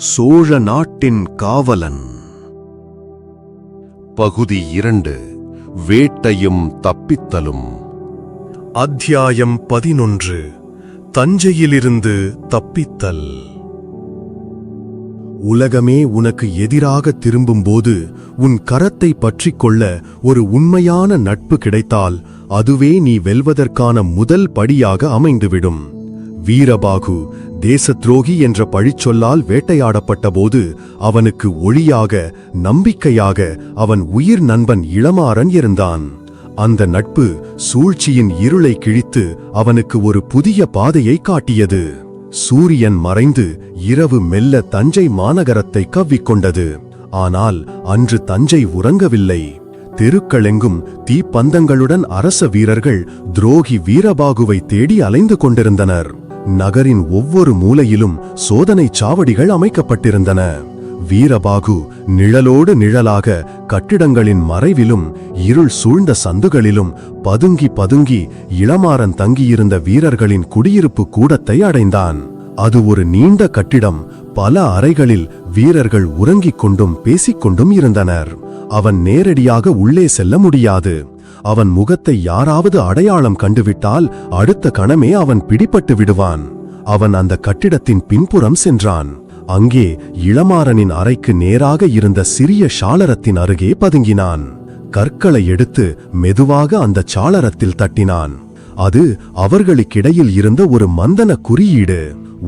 சோழ நாட்டின் காவலன். பகுதி 2. வேட்டையும் தப்பித்தலும். அத்தியாயம் 11. தஞ்சையிலிருந்து தப்பித்தல். உலகமே உனக்கு எதிராக திரும்பும்போது உன் கரத்தை பற்றிக் கொள்ள ஒரு உண்மையான நட்பு கிடைத்தால் அதுவே நீ வெல்வதற்கான முதல் படியாக அமைந்துவிடும். வீரபாகு தேசத்ரோகி என்ற பழிச்சொல்லால் வேட்டையாடப்பட்டபோது அவனுக்கு ஒளியாக, நம்பிக்கையாக அவன் உயிர் நண்பன் இளமாறன் இருந்தான். அந்த நட்பு சூழ்ச்சியின் இருளை கிழித்து அவனுக்கு ஒரு புதிய பாதையை காட்டியது. சூரியன் மறைந்து இரவு மெல்ல தஞ்சை மாநகரத்தை கவ்விக்கொண்டது. ஆனால் அன்று தஞ்சை உறங்கவில்லை. தெருக்களெங்கும் தீப்பந்தங்களுடன் அரச வீரர்கள் துரோகி வீரபாகுவை தேடி அலைந்து கொண்டிருந்தனர். நகரின் ஒவ்வொரு மூலையிலும் சோதனை சாவடிகள் அமைக்கப்பட்டிருந்தன. வீரபாகு நிழலோடு நிழலாக கட்டிடங்களின் மறைவிலும் இருள் சூழ்ந்த சந்துகளிலும் பதுங்கி பதுங்கி இளமாறன் தங்கியிருந்த வீரர்களின் குடியிருப்பு கூடத்தை அடைந்தான். அது ஒரு நீண்ட கட்டிடம். பல அறைகளில் வீரர்கள் உறங்கிக் கொண்டும் பேசிக்கொண்டும் இருந்தனர். அவன் நேரடியாக உள்ளே செல்ல முடியாது. அவன் முகத்தை யாராவது அடையாளம் கண்டுவிட்டால் அடுத்த கணமே அவன் பிடிபட்டு விடுவான். அவன் அந்த கட்டிடத்தின் பின்புறம் சென்றான். அங்கே இளமாறனின் அறைக்கு நேராக இருந்த சிறிய சாளரத்தின் அருகே பதுங்கினான். கற்களை எடுத்து மெதுவாக அந்த சாளரத்தில் தட்டினான். அது அவர்களுக்கிடையில் இருந்த ஒரு மந்தன குறியீடு.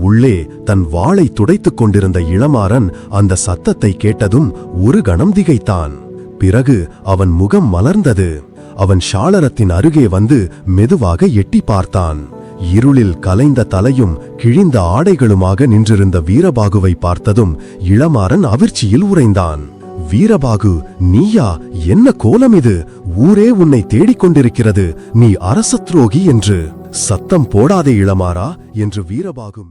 உள்ளே தன் வாளை துடைத்துக் கொண்டிருந்த இளமாறன் அந்த சத்தத்தை கேட்டதும் ஒரு கணம் திகைத்தான். பிறகு அவன் முகம் மலர்ந்தது. அவன் சாளரத்தின் அருகே வந்து மெதுவாக எட்டி பார்த்தான். இருளில் கலைந்த தலையும் கிழிந்த ஆடைகளுமாக நின்றிருந்த வீரபாகுவை பார்த்ததும் இளமாறன் அதிர்ச்சியில் உறைந்தான். வீரபாகு, நீயா? என்ன கோலம் இது? ஊரே உன்னை தேடிக்கொண்டிருக்கிறது. நீ அரச துரோகி என்று. சத்தம் போடாதே இளமாறா என்று வீரபாகு